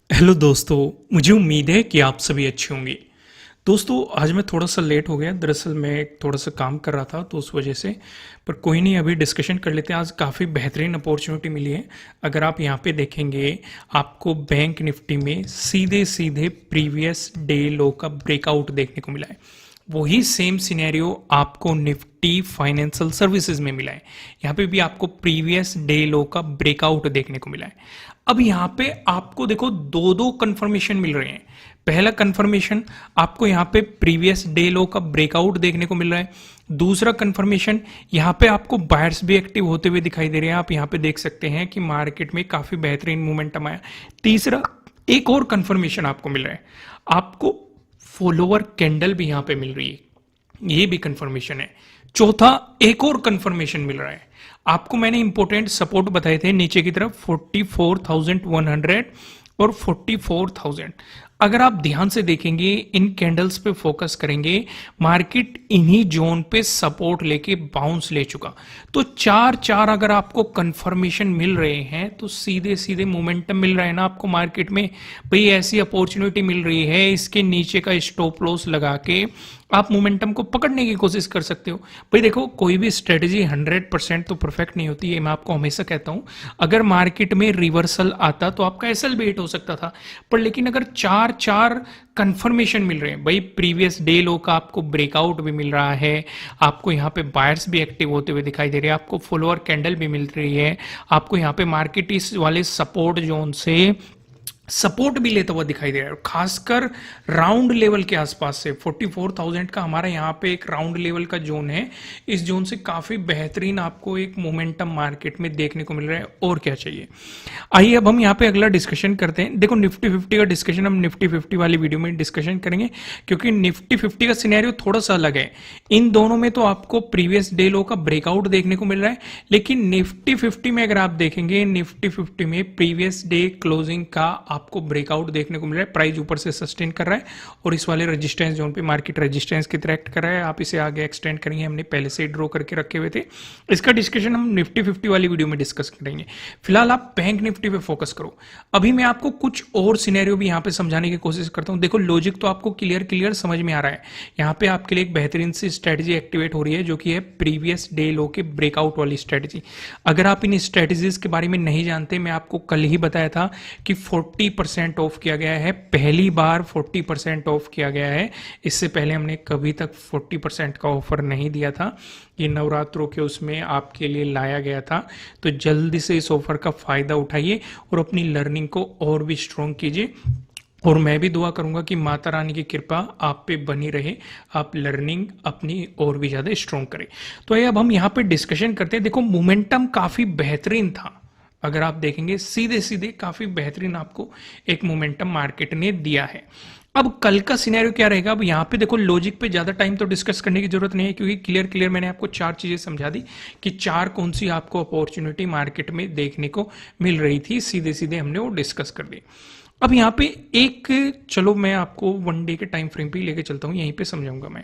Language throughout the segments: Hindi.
हेलो दोस्तों। मुझे उम्मीद है कि आप सभी अच्छे होंगे। दोस्तों आज मैं थोड़ा सा लेट हो गया, दरअसल मैं थोड़ा सा काम कर रहा था तो उस वजह से। पर कोई नहीं, अभी डिस्कशन कर लेते हैं। आज काफ़ी बेहतरीन अपॉर्चुनिटी मिली है। अगर आप यहाँ पे देखेंगे, आपको बैंक निफ्टी में सीधे सीधे प्रीवियस डे लो का ब्रेकआउट देखने को मिला है। वही सेम सिनेरियो आपको निफ्टी फाइनेंशियल सर्विसेज में मिला है। यहाँ पे भी आपको प्रीवियस डे लो का ब्रेकआउट देखने को मिला है। अब यहाँ पे आपको देखो दो दो कंफर्मेशन मिल रहे हैं। पहला कंफर्मेशन आपको यहाँ पे प्रीवियस डे लो का ब्रेकआउट देखने को मिल रहा है। दूसरा कंफर्मेशन यहाँ पे आपको बायर्स भी एक्टिव होते हुए दिखाई दे रहे हैं। आप यहाँ पे देख सकते हैं कि मार्केट में काफी बेहतरीन मोमेंटम आया। तीसरा एक और कंफर्मेशन आपको मिल रहा है, आपको फॉलोअर कैंडल भी यहां पे मिल रही है, ये भी कंफर्मेशन है। चौथा एक और कंफर्मेशन मिल रहा है। आपको मैंने इंपॉर्टेंट सपोर्ट बताए थे नीचे की तरफ 44,100 और 44,000। अगर आप ध्यान से देखेंगे, इन कैंडल्स पे फोकस करेंगे, मार्केट इन्हीं जोन पे सपोर्ट लेके बाउंस ले चुका। तो चार चार अगर आपको कंफर्मेशन मिल रहे हैं तो सीधे सीधे मोमेंटम मिल रहा है ना आपको मार्केट में। भाई ऐसी अपॉर्चुनिटी मिल रही है, इसके नीचे का स्टॉप लॉस लगा के आप मोमेंटम को पकड़ने की कोशिश कर सकते हो। भाई देखो, कोई भी स्ट्रेटेजी 100% तो परफेक्ट नहीं होती है, मैं आपको हमेशा कहता हूं। अगर मार्केट में रिवर्सल आता तो आपका एसएल भी हिट हो सकता था, पर लेकिन अगर चार चार कंफर्मेशन मिल रहे हैं, भाई प्रीवियस डे लो का आपको ब्रेकआउट भी मिल रहा है, आपको यहाँ पे बायर्स भी एक्टिव होते हुए दिखाई दे रहे हैं, आपको फॉलोअर कैंडल भी मिल रही है, आपको यहाँ पे मार्केट इस वाले सपोर्ट जोन से सपोर्ट भी लेता हुआ दिखाई दे रहा है। खासकर राउंड लेवल के आसपास से 44,000 का हमारा यहाँ पे एक राउंड लेवल का जोन है। इस जोन से काफी बेहतरीन आपको एक मोमेंटम मार्केट में देखने को मिल रहा है। और क्या चाहिए। आइए अब हम यहाँ पे अगला डिस्कशन करते हैं। देखो निफ्टी 50 का डिस्कशन हम निफ्टी 50 वाली वीडियो में डिस्कशन करेंगे, क्योंकि निफ्टी 50 का सिनेरियो थोड़ा सा अलग है। इन दोनों में तो आपको प्रीवियस डे लो का ब्रेकआउट देखने को मिल रहा है, लेकिन निफ्टी 50 में अगर आप देखेंगे, निफ्टी 50 में प्रीवियस डे क्लोजिंग का आपको ब्रेकआउट देखने को मिल रहा है। प्राइस ऊपर से सस्टेन कर रहा है और इस वाले रेजिस्टेंस जोन पे मार्केट रेजिस्टेंस की तरह एक्ट कर रहा है। आप इसे आगे एक्सटेंड करेंगे, हमने पहले से ड्रॉ करके रखे हुए थे। इसका डिस्कशन हम निफ्टी 50 वाली वीडियो में डिस्कस करेंगे। फिलहाल आप बैंक निफ्टी पे फोकस करो। अभी मैं आपको कुछ और सिनेरियो भी यहाँ पे समझाने की कोशिश करता हूँ। देखो लॉजिक तो आपको क्लियर समझ में आ रहा है। यहाँ पे आपके लिए एक बेहतरीन सी स्ट्रेटेजी एक्टिवेट हो रही है, जो कि है प्रीवियस डे लो के ब्रेकआउट वाली स्ट्रेटेजी। अगर आप इन स्ट्रेटेजीज के बारे में नहीं जानते, मैं आपको कल ही बताया था कि 40% ऑफ किया गया है। पहली बार 40% ऑफ किया गया है। इससे पहले हमने कभी तक 40% का ऑफर नहीं दिया था। ये नवरात्रों के उसमें आपके लिए लाया गया था। तो जल्दी से इस ऑफर का फायदा उठाइए और अपनी लर्निंग को और भी स्ट्रॉन्ग कीजिए। और मैं भी दुआ करूंगा कि माता रानी की कृपा आप पे बनी रहे, आप लर्निंग अपनी और भी ज्यादा स्ट्रॉन्ग करें। तो अब हम यहाँ पे डिस्कशन करते हैं। देखो मोमेंटम काफी बेहतरीन था। अगर आप देखेंगे सीधे सीधे काफी बेहतरीन आपको एक मोमेंटम मार्केट ने दिया है। अब कल का सिनेरियो क्या रहेगा। अब यहाँ पे देखो लॉजिक पे ज्यादा टाइम तो डिस्कस करने की जरूरत नहीं है, क्योंकि क्लियर मैंने आपको चार चीजें समझा दी कि चार कौन सी आपको अपॉर्चुनिटी मार्केट में देखने को मिल रही थी। सीधे सीधे हमने वो डिस्कस कर दी। अब यहाँ पे एक, चलो मैं आपको वन डे के टाइम फ्रेम पे लेके चलता हूँ, यहीं पे समझाऊंगा मैं।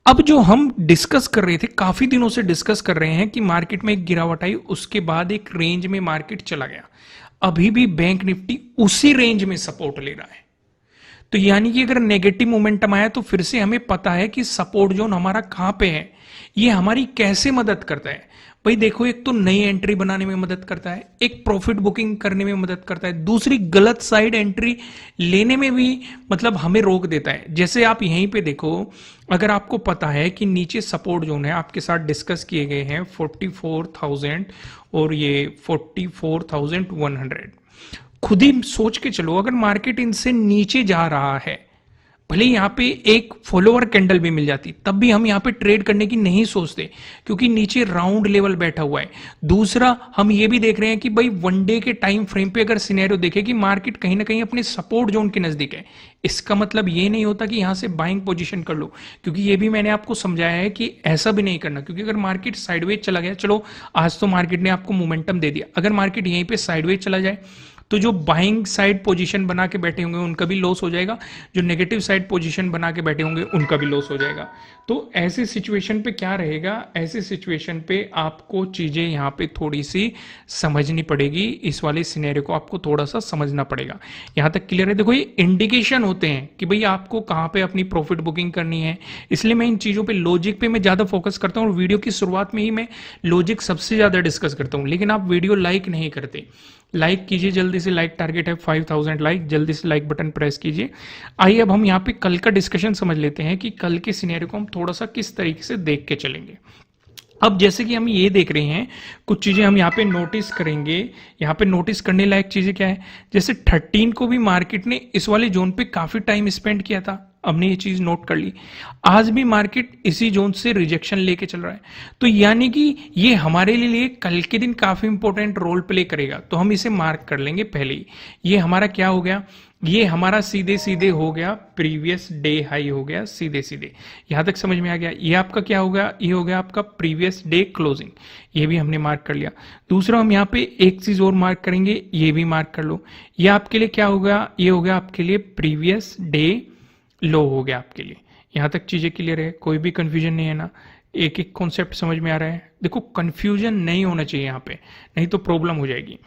अब जो हम डिस्कस कर रहे थे, काफी दिनों से डिस्कस कर रहे हैं कि मार्केट में एक गिरावट आई, उसके बाद एक रेंज में मार्केट चला गया। अभी भी बैंक निफ्टी उसी रेंज में सपोर्ट ले रहा है। तो यानी कि अगर नेगेटिव मोमेंटम आया तो फिर से हमें पता है कि सपोर्ट जोन हमारा कहां पे है। ये हमारी कैसे मदद करता है। भाई देखो, एक तो नई एंट्री बनाने में मदद करता है, एक प्रॉफिट बुकिंग करने में मदद करता है, दूसरी गलत साइड एंट्री लेने में भी मतलब हमें रोक देता है। जैसे आप यहीं पे देखो, अगर आपको पता है कि नीचे सपोर्ट जोन है, आपके साथ डिस्कस किए गए हैं 44,000 और ये 44,100। खुद ही सोच के चलो, अगर मार्केट इनसे नीचे जा रहा है, भले यहाँ पे एक फॉलोअर कैंडल भी मिल जाती, तब भी हम यहाँ पे ट्रेड करने की नहीं सोचते, क्योंकि नीचे राउंड लेवल बैठा हुआ है। दूसरा हम ये भी देख रहे हैं कि भाई वन डे के टाइम फ्रेम पे अगर सिनेरियो देखे कि मार्केट कहीं ना कहीं अपने सपोर्ट जोन के नजदीक है, इसका मतलब ये नहीं होता कि यहां से बाइंग पोजीशन कर लो, क्योंकि ये भी मैंने आपको समझाया है कि ऐसा भी नहीं करना। क्योंकि अगर मार्केट साइडवेज चला गया, चलो आज तो मार्केट ने आपको मोमेंटम दे दिया, अगर मार्केट यहीं पे साइडवेज चला जाए तो जो बाइंग साइड पोजीशन बना के बैठे होंगे उनका भी लॉस हो जाएगा, जो नेगेटिव साइड पोजीशन बना के बैठे होंगे उनका भी लॉस हो जाएगा। तो ऐसी सिचुएशन पे क्या रहेगा, ऐसी सिचुएशन पे आपको चीजें यहाँ पे थोड़ी सी समझनी पड़ेगी, इस वाले सिनेरियो को आपको थोड़ा सा समझना पड़ेगा। यहाँ तक क्लियर है? देखो, ये इंडिकेशन होते हैं कि भाई आपको कहाँ पे अपनी प्रॉफिट बुकिंग करनी है, इसलिए मैं इन चीजों पे, लॉजिक पे मैं ज्यादा फोकस करता हूँ और वीडियो की शुरुआत में ही मैं लॉजिक सबसे ज्यादा डिस्कस करता हूँ। लेकिन आप वीडियो लाइक नहीं करते, लाइक कीजिए जल्दी से, लाइक टारगेट है 5000 लाइक, जल्दी से लाइक बटन प्रेस कीजिए। आइए अब हम यहाँ पे कल का डिस्कशन समझ लेते हैं कि कल के सिनेरियो को हम थोड़ा सा किस तरीके से देख के चलेंगे। अब जैसे कि हम ये देख रहे हैं, कुछ चीजें हम यहाँ पे नोटिस करेंगे। यहाँ पे नोटिस करने लायक चीजें क्या है, जैसे 13 को भी मार्केट ने इस वाले जोन पे काफी टाइम स्पेंड किया था, हमने ये चीज नोट कर ली। आज भी मार्केट इसी जोन से रिजेक्शन लेके चल रहा है, तो यानी कि ये हमारे लिए कल के दिन काफी इंपॉर्टेंट रोल प्ले करेगा, तो हम इसे मार्क कर लेंगे पहले ही। ये हमारा क्या हो गया, ये हमारा सीधे सीधे हो गया प्रीवियस डे हाई हो गया, सीधे सीधे। यहां तक समझ में आ गया? ये आपका क्या हो गया, ये हो गया आपका प्रीवियस डे क्लोजिंग, ये भी हमने मार्क कर लिया। दूसरा हम यहाँ पे एक चीज और मार्क करेंगे, ये भी मार्क कर लो। ये आपके लिए क्या हो गया, ये हो गया आपके लिए प्रीवियस डे लो हो गया आपके लिए। यहां तक चीजें क्लियर है, कोई भी कंफ्यूजन नहीं है ना? एक एक कॉन्सेप्ट समझ में आ रहा है? देखो, कंफ्यूजन नहीं होना चाहिए यहाँ पे, नहीं तो प्रॉब्लम हो जाएगी।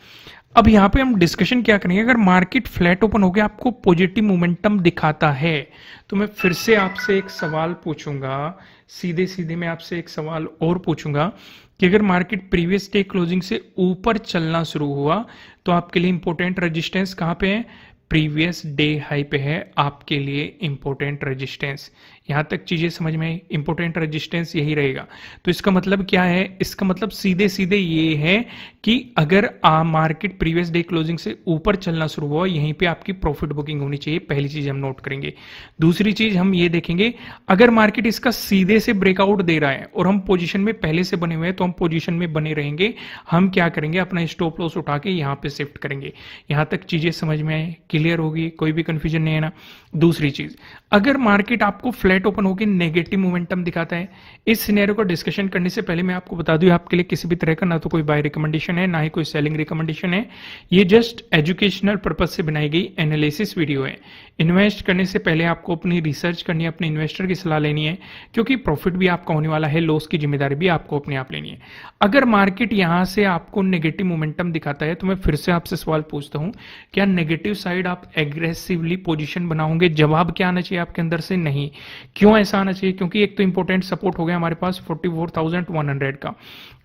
अब यहाँ पे हम डिस्कशन क्या करेंगे, अगर मार्केट फ्लैट ओपन हो गया, आपको पॉजिटिव मोमेंटम दिखाता है, तो मैं फिर से आपसे एक सवाल पूछूंगा, सीधे सीधे मैं आपसे एक सवाल और पूछूंगा कि अगर मार्केट प्रीवियस डे क्लोजिंग से ऊपर चलना शुरू हुआ तो आपके लिए इंपॉर्टेंट रेजिस्टेंस कहां पे है, प्रीवियस डे हाई पे है आपके लिए इंपॉर्टेंट रेजिस्टेंस। यहां तक चीजें समझ में आई? इंपॉर्टेंट रेजिस्टेंस यही रहेगा। तो इसका मतलब क्या है, इसका मतलब सीधे सीधे ये है कि अगर मार्केट प्रीवियस डे क्लोजिंग से ऊपर चलना शुरू हुआ, यहीं पे आपकी प्रॉफिट बुकिंग होनी चाहिए, पहली चीज हम नोट करेंगे। दूसरी चीज हम ये देखेंगे, अगर मार्केट इसका सीधे से ब्रेकआउट दे रहा है और हम पोजीशन में पहले से बने हुए हैं, तो हम पोजीशन में बने रहेंगे। हम क्या करेंगे, अपना स्टॉप लॉस उठा के यहां पे शिफ्ट करेंगे। यहां तक चीजें समझ में आए, क्लियर होगी, कोई भी कंफ्यूजन नहीं है ना? दूसरी चीज, अगर मार्केट आपको फ्लैट ओपन होकर नेगेटिव मोमेंटम दिखाता है, इस सिनेरियो को डिस्कशन करने से पहले मैं आपको बता दूं, आपके लिए किसी भी तरह का ना तो कोई बाय रिकमेंडेशन है, ना ही कोई सेलिंग रिकमेंडेशन है। ये जस्ट एजुकेशनल पर्पज से बनाई गई एनालिसिस वीडियो है। इन्वेस्ट करने से पहले आपको अपनी रिसर्च करनी है, अपने इन्वेस्टर की सलाह लेनी है, क्योंकि प्रॉफिट भी आपका होने वाला है, लॉस की जिम्मेदारी भी आपको अपने आप लेनी है। अगर मार्केट यहां से आपको नेगेटिव मोमेंटम दिखाता है, तो मैं फिर से आपसे सवाल पूछता हूं, क्या नेगेटिव साइड आप एग्रेसिवली पोजीशन बनाओगे? जवाब क्या आना चाहिए आपके अंदर से, नहीं। क्यों ऐसा आना चाहिए? क्योंकि एक तो इंपॉर्टेंट सपोर्ट हो गया हमारे पास 44,100 का,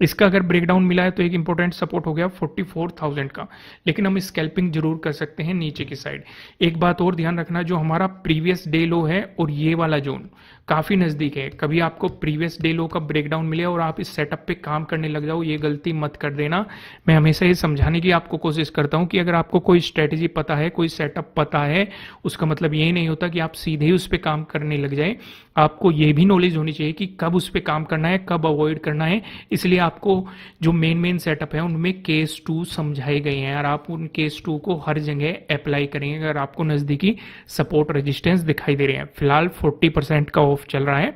इसका अगर ब्रेकडाउन मिला है तो एक इंपॉर्टेंट सपोर्ट हो गया 44,000 का, लेकिन हम स्कैल्पिंग जरूर कर सकते हैं नीचे की साइड। एक बात और ध्यान रखना, जो हमारा प्रीवियस डे लो है और ये वाला जोन काफी नजदीक है, कभी आपको प्रीवियस डे लो का ब्रेकडाउन मिले और आप इस सेटअप पे काम करने लग जाओ, ये गलती मत कर देना। मैं हमेशा ये समझाने की आपको कोशिश करता हूं कि अगर आपको कोई स्ट्रेटेजी पता है, कोई सेटअप पता है, उसका मतलब ये नहीं होता कि आप सीधे ही उस पर काम करने लग जाए। आपको ये भी नॉलेज होनी चाहिए कि कब उस पर काम करना है, कब अवॉइड करना है। इसलिए आपको जो मेन सेटअप है उनमें केस 2 समझाए गए हैं और आप उन केस 2 को हर जगह अप्लाई करेंगे अगर आपको नजदीकी सपोर्ट रेजिस्टेंस दिखाई दे रहे हैं। फिलहाल 40% का ऑफ चल रहा है,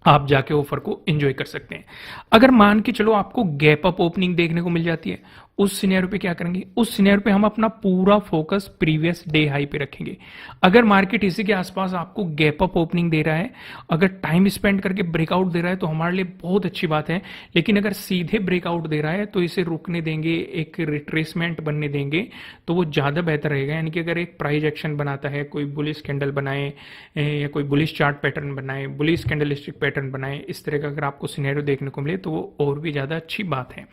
आप जाके ऑफर को एंजॉय कर सकते हैं। अगर मान के चलो आपको गैप अप ओपनिंग देखने को मिल जाती है, उस सिनेरियो पे क्या करेंगे, उस सिनेरियो पे हम अपना पूरा फोकस प्रीवियस डे हाई पे रखेंगे। अगर मार्केट इसी के आसपास आपको गैप अप ओपनिंग दे रहा है, अगर टाइम स्पेंड करके ब्रेकआउट दे रहा है तो हमारे लिए बहुत अच्छी बात है, लेकिन अगर सीधे ब्रेकआउट दे रहा है तो इसे रुकने देंगे, एक रिट्रेसमेंट बनने देंगे, तो वो ज्यादा बेहतर रहेगा। यानी कि अगर एक प्राइस एक्शन बनाता है, कोई बुलिश कैंडल बनाए या कोई बुलिश चार्ट पैटर्न बनाए, बुलिश कैंडलस्टिक पैटर्न बनाए, इस तरह का अगर आपको सिनेरियो देखने को मिले तो वो और भी ज्यादा अच्छी बात है।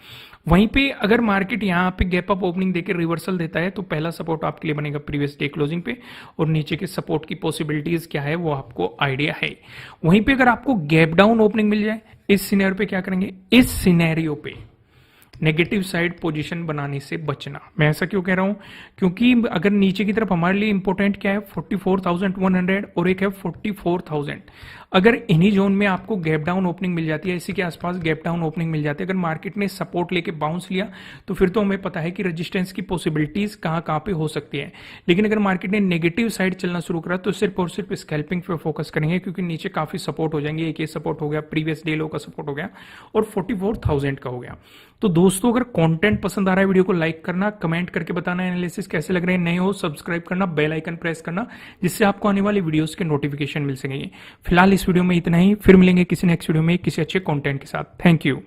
वहीं पे अगर मार्केट यहाँ पे गैप अप ओपनिंग देकर रिवर्सल देता है तो पहला सपोर्ट आपके लिए बनेगा प्रीवियस डे क्लोजिंग पे, और नीचे के सपोर्ट की पॉसिबिलिटीज क्या है वो आपको आइडिया है। वहीं पे अगर आपको गैप डाउन ओपनिंग मिल जाए, इस सिनेरियो पे क्या करेंगे, इस सिनेरियो पे नेगेटिव साइड पोजीशन बनाने से बचना। मैं ऐसा क्यों कह रहा हूं, क्योंकि अगर नीचे की तरफ हमारे लिए इंपॉर्टेंट क्या है 44,100 और एक है 44,000। अगर इन्हीं जोन में आपको गैप डाउन ओपनिंग मिल जाती है, इसी के आसपास गैप डाउन ओपनिंग मिल जाती है, अगर मार्केट ने सपोर्ट लेके बाउंस लिया तो फिर तो हमें पता है कि रेजिस्टेंस की पॉसिबिलिटीज कहां कहां पे हो सकती है। लेकिन अगर मार्केट ने नेगेटिव साइड चलना शुरू करा तो सिर्फ और सिर्फ स्कैल्पिंग पे फोकस करेंगे, क्योंकि नीचे काफी सपोर्ट हो जाएंगे। एक ये सपोर्ट हो गया, प्रीवियस डे लो का सपोर्ट हो गया और 44,000 का हो गया। तो दोस्तों अगर कंटेंट पसंद आ रहा है, वीडियो को लाइक करना, कमेंट करके बताना एनालिसिस कैसे लग रहे हैं, नए हो सब्सक्राइब करना, बेल आइकन प्रेस करना, जिससे आपको आने वाली वीडियोस के नोटिफिकेशन मिल सकेंगे। फिलहाल इस वीडियो में इतना ही, फिर मिलेंगे किसी नेक्स्ट वीडियो में किसी अच्छे कंटेंट के साथ। Thank you.